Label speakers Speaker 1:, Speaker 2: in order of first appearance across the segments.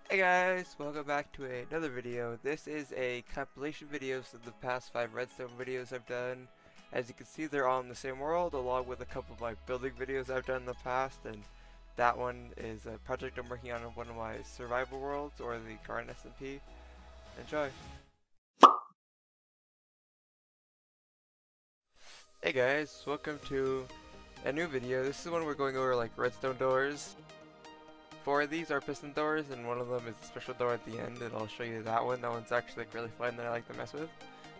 Speaker 1: Hey guys, welcome back to another video. This is a compilation videos of the past 5 Redstone videos I've done. As you can see, they're all in the same world, along with a couple of my building videos I've done in the past, and that one is a project I'm working on in one of my survival worlds, or the Garden SMP. Enjoy! Hey guys, welcome to a new video. This is one we're going over like redstone doors. 4 of these are piston doors, and one of them is a special door at the end, and I'll show you that one. That one's actually like really fun that I like to mess with,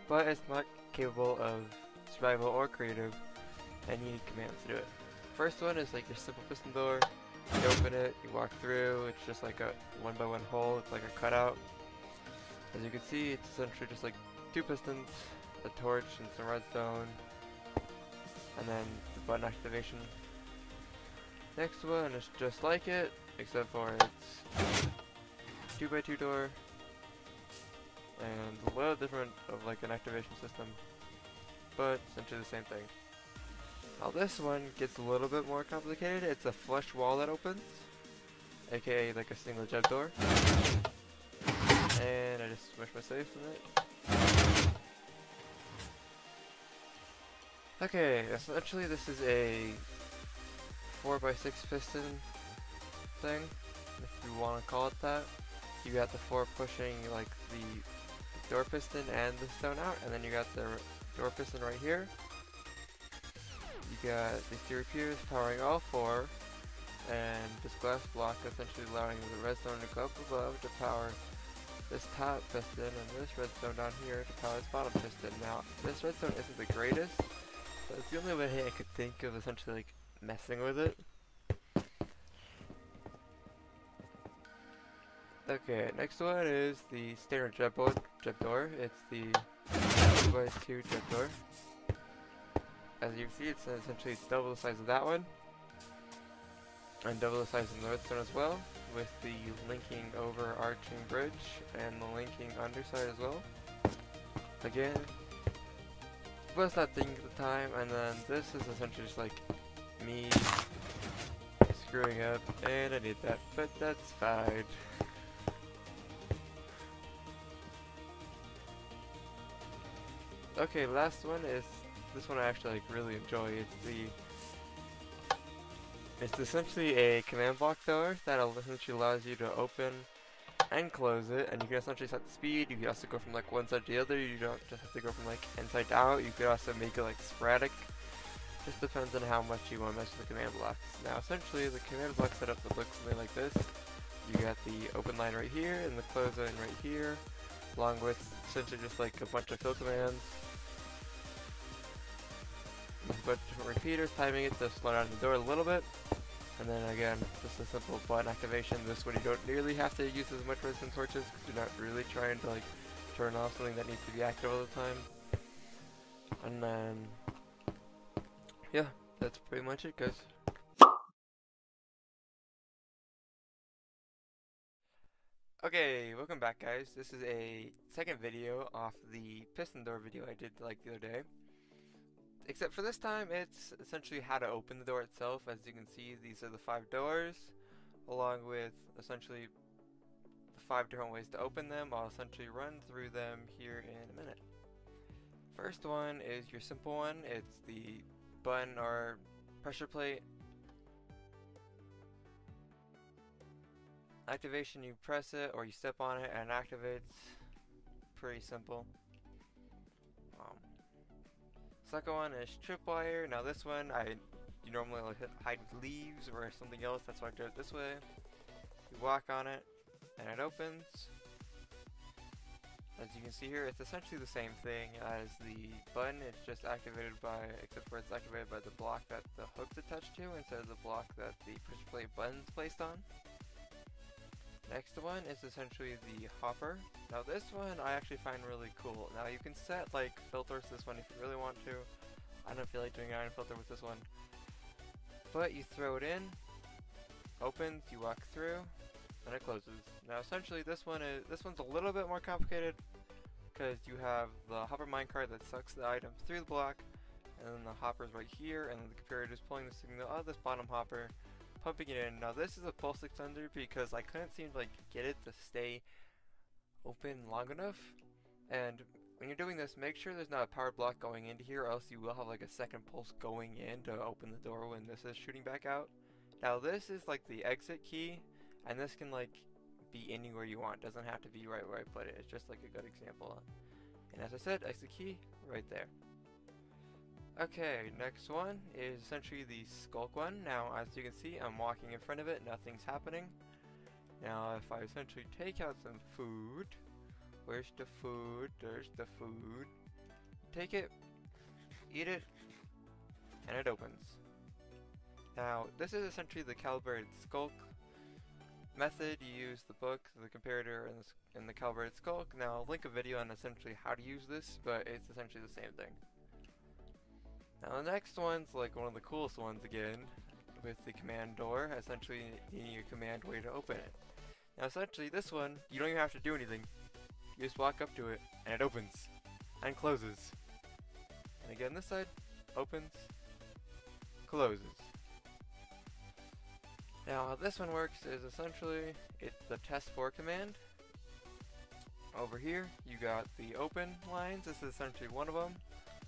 Speaker 1: but it's not capable of survival or creative, and you need commands to do it. First one is like your simple piston door. You open it, you walk through, it's just like a 1x1 hole, it's like a cutout. As you can see, it's essentially just like 2 pistons, a torch, and some redstone, and then the button activation. Next one is just like it, except for it's 2x2 door and a little different of like an activation system, but essentially the same thing. Now this one gets a little bit more complicated. It's a flush wall that opens, aka like a single jump door, and I just smushed my safe in it. Okay, essentially this is a 4x6 piston thing, if you want to call it that. You got the 4 pushing like the door piston and the stone out, and then you got the door piston right here. You got these 2 repeaters powering all 4, and this glass block essentially allowing the redstone to go up above to power this top piston, and this redstone down here to power this bottom piston. Now, this redstone isn't the greatest, but it's the only way I could think of essentially like messing with it. Okay, next one is the standard jet door. It's the 2x2 jet door. As you can see, it's essentially double the size of that one, and double the size of the redstone as well, with the linking overarching bridge and the linking underside as well. Again, was not thinking at the time, and then this is essentially just like me screwing up, and I need that, but that's fine. Okay, last one is this one I actually like really enjoy. It's essentially a command block door that essentially allows you to open and close it, and you can essentially set the speed. You can also go from like one side to the other. You don't just have to go from like inside out. You could also make it like sporadic. Just depends on how much you want to mess with the command blocks. Now essentially the command block setup would look something like this. You got the open line right here and the close line right here, along with essentially just like a bunch of fill commands. A bunch of different repeaters, timing it to slow down the door a little bit. And then again, just a simple button activation. This one you don't nearly have to use as much redstone torches because you're not really trying to like turn off something that needs to be active all the time. And then, yeah, that's pretty much it, guys. Okay, welcome back, guys. This is a second video off the piston door video I did like the other day. Except for this time, it's essentially how to open the door itself. As you can see, these are the 5 doors, along with essentially the 5 different ways to open them. I'll essentially run through them here in a minute. First one is your simple one. It's the button or pressure plate activation. You press it or you step on it and it activates. Pretty simple. Second one is tripwire. Now this one, you normally like hide with leaves or something else. That's why I do it this way. You walk on it, and it opens. As you can see here, it's essentially the same thing as the button. It's just activated by, except for it's activated by the block that the hook's attached to instead of the block that the push play button's placed on. Next one is essentially the hopper. Now this one I actually find really cool. Now you can set like filters to this one if you really want to. I don't feel like doing an iron filter with this one. But you throw it in, opens, you walk through, and it closes. Now essentially this one's a little bit more complicated because you have the hopper minecart that sucks the items through the block, and then the hopper's right here, and then the computer is pulling the signal out of this bottom hopper, pumping it in. Now this is a pulse extender because I couldn't seem to like get it to stay open long enough. And when you're doing this, make sure there's not a power block going into here, or else you will have like a second pulse going in to open the door when this is shooting back out. Now this is like the exit key, and this can like be anywhere you want. It doesn't have to be right where I put it. It's just like a good example. And as I said, exit key right there. Okay, next one is essentially the skulk one. Now as you can see, I'm walking in front of it, nothing's happening. Now if I essentially take out some food, where's the food? There's the food. Take it, eat it, and it opens. Now this is essentially the calibrated skulk method. You use the book, the comparator, and the calibrated skulk. Now I'll link a video on essentially how to use this, but it's essentially the same thing. Now the next one's like one of the coolest ones again, with the command door. Essentially you need a command way to open it. Now essentially this one, you don't even have to do anything. You just walk up to it, and it opens, and closes. And again this side, opens, closes. Now how this one works is essentially, it's the test 4 command. Over here, you got the open lines. This is essentially one of them.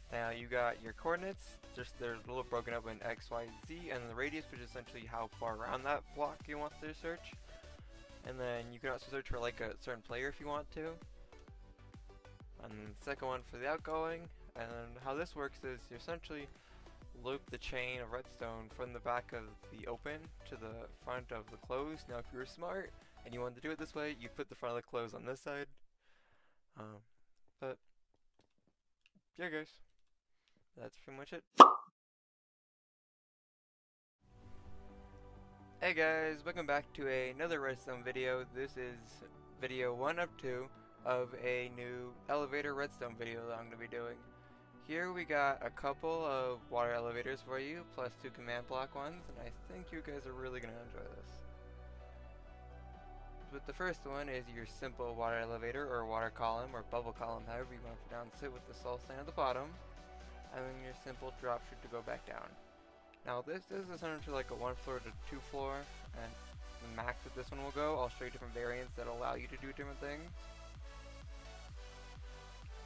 Speaker 1: Now you got your coordinates, just they're a little broken up in X, Y, Z, and the radius, which is essentially how far around that block you want to search. And then you can also search for like a certain player if you want to. And then the second one for the outgoing. And then how this works is you essentially loop the chain of redstone from the back of the open to the front of the close. Now if you were smart and you wanted to do it this way, you put the front of the close on this side. But yeah guys, that's pretty much it. Hey guys, welcome back to another redstone video. This is video 1 of 2 of a new elevator redstone video that I'm going to be doing. Here we got a couple of water elevators for you, plus 2 command block ones, and I think you guys are really going to enjoy this. But the first one is your simple water elevator, or water column, or bubble column, however you want to pronounce it, with the soul stand at the bottom, and then your simple drop chute to go back down. Now this is essentially like a 1 floor to 2 floor, and the max that this one will go, I'll show you different variants that allow you to do different things.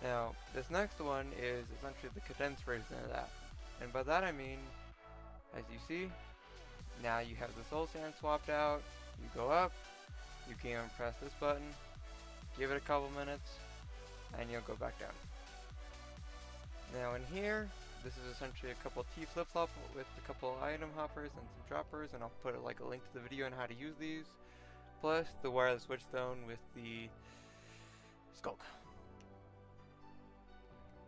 Speaker 1: Now, this next one is essentially the condensed version of that. And by that I mean, as you see, now you have the soul stand swapped out, you go up, you can press this button, give it a couple minutes, and you'll go back down. Now in here, this is essentially a couple T flip-flop with a couple item hoppers and some droppers, and I'll put like a link to the video on how to use these, plus the wireless switchstone with the skulk.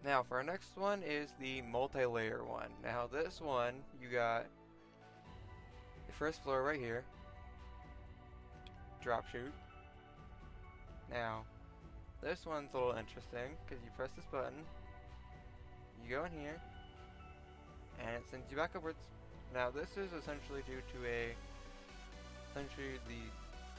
Speaker 1: Now for our next one is the multi-layer one. Now this one, you got your first floor right here, drop chute. Now this one's a little interesting because you press this button, you go in here, and it sends you back upwards. Now this is essentially due to essentially the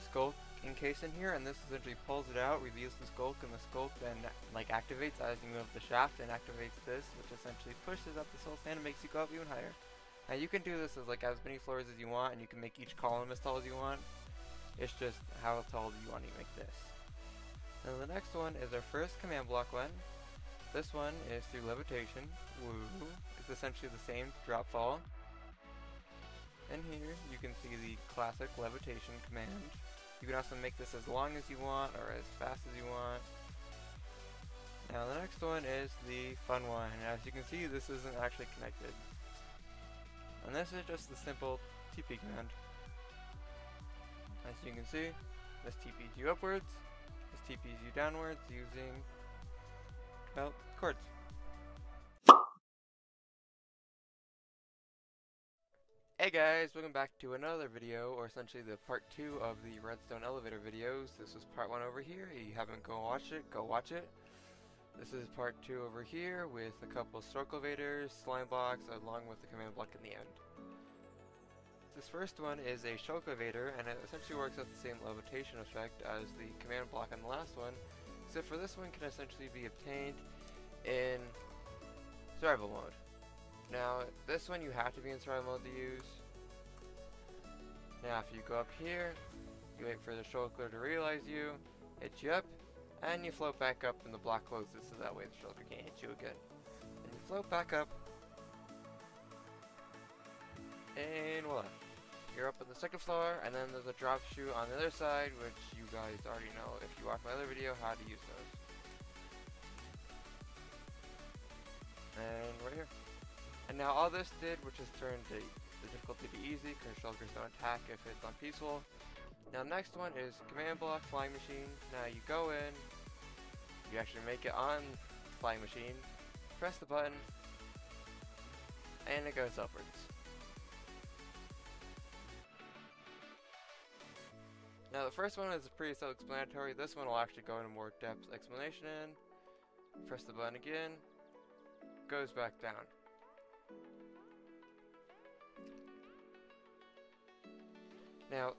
Speaker 1: skulk encased in here, and this essentially pulls it out, reveals the skulk, and the skulk then like activates as you move the shaft and activates this, which essentially pushes up the soul stand and makes you go up even higher. Now you can do this as like as many floors as you want, and you can make each column as tall as you want. It's just how tall do you want to make this. Now the next one is our first command block one. This one is through levitation. Woo! It's essentially the same drop fall. And here you can see the classic levitation command. You can also make this as long as you want or as fast as you want. Now the next one is the fun one, and as you can see this isn't actually connected. And this is just the simple TP command. As you can see, this TPs you upwards, this TPs you downwards using, well, cords. Hey guys, welcome back to another video, or essentially the part 2 of the redstone elevator videos. This was part 1 over here. If you haven't go watch it. This is part 2 over here with a couple of circle elevators, slime blocks, along with the command block in the end. This first one is a shulk elevator, and it essentially works with the same levitation effect as the command block on the last one, except for this one can essentially be obtained in survival mode. Now, this one you have to be in survival mode to use. Now if you go up here, you wait for the shulker to realize you, hit you up, and you float back up and the block closes so that way the shulker can't hit you again. And you float back up, and voila. You're up on the second floor, and then there's a drop chute on the other side, which you guys already know if you watch my other video how to use those. And right here. And now all this did, which is turned the difficulty to easy, because shulkers don't attack if it's on peaceful. Now next one is command block flying machine. Now you go in, you actually make it on the flying machine, press the button, and it goes upwards. Now the first one is pretty self-explanatory. This one will actually go into more depth explanation. Press the button again, goes back down. Now,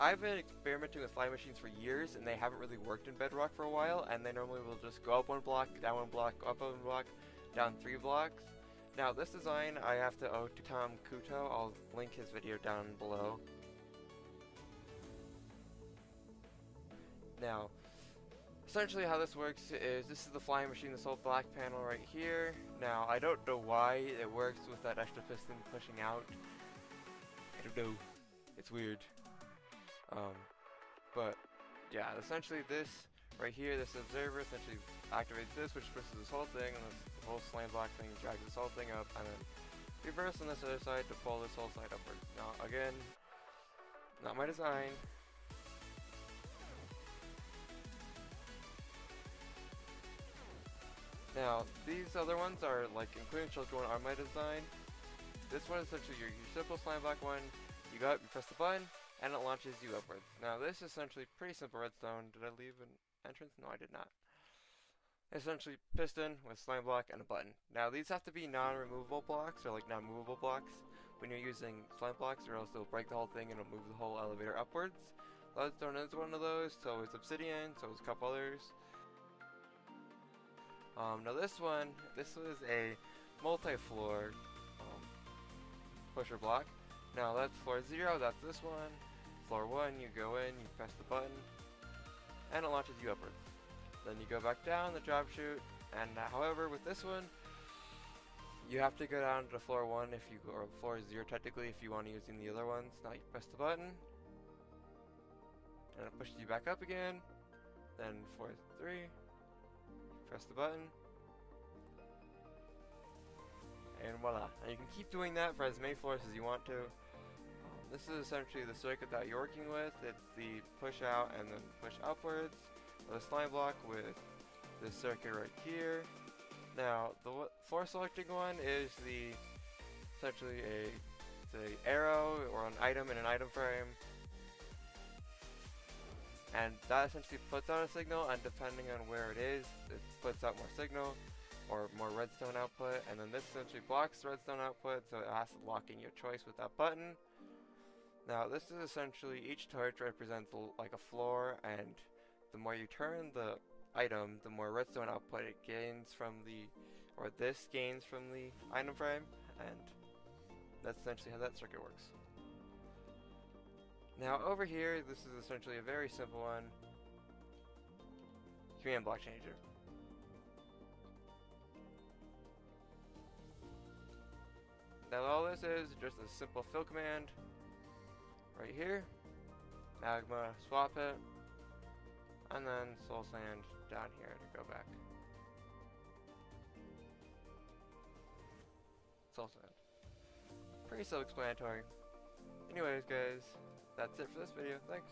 Speaker 1: I've been experimenting with flying machines for years and they haven't really worked in bedrock for a while, and they normally will just go up one block, down one block, up one block, down 3 blocks. Now this design I have to owe to Tom Kuto. I'll link his video down below. Now, essentially how this works is this is the flying machine, this whole black panel right here. Now, I don't know why it works with that extra piston pushing out. I don't know. It's weird. But, yeah, essentially this right here, this observer essentially activates this, which pushes this whole thing, and this whole slam block thing drags this whole thing up, and then reverse on this other side to pull this whole side upwards. Now, again, not my design. Now, these other ones are, like, including shulker one, are my design. This one is essentially your simple slam block one. You go up, you press the button, and it launches you upwards. Now, this is essentially pretty simple redstone. Did I leave an entrance? No, I did not. Essentially, piston with slam block and a button. Now, these have to be non-removable blocks, or like non-movable blocks, when you're using slam blocks, or else it'll break the whole thing and it'll move the whole elevator upwards. Redstone is one of those, so is obsidian, so is a couple others. Now this one, this was a multi-floor pusher block. Now that's floor 0, that's this one. Floor 1, you go in, you press the button, and it launches you upwards. Then you go back down the drop chute, and however with this one, you have to go down to floor 1 if you go, or floor 0 technically if you want to use the other ones. Now you press the button, and it pushes you back up again. Then floor 3, press the button, and voila. And you can keep doing that for as many floors as you want to. This is essentially the circuit that you're working with. It's the push out and then push upwards. The slime block with this circuit right here. Now, the floor selecting one is the essentially it's a arrow or an item in an item frame. And that essentially puts out a signal, and depending on where it is, it puts out more signal or more redstone output. And then this essentially blocks the redstone output, so it has to lock in your choice with that button. Now this is essentially, each torch represents like a floor, and the more you turn the item, the more redstone output it gains from the, or this gains from the item frame, and that's essentially how that circuit works. Now over here, this is essentially a very simple one. Command block changer. Now all this is just a simple fill command. Right here. Magma, swap it. And then soul sand down here to go back. Soul sand. Pretty self-explanatory. Anyways guys, that's it for this video. Thanks.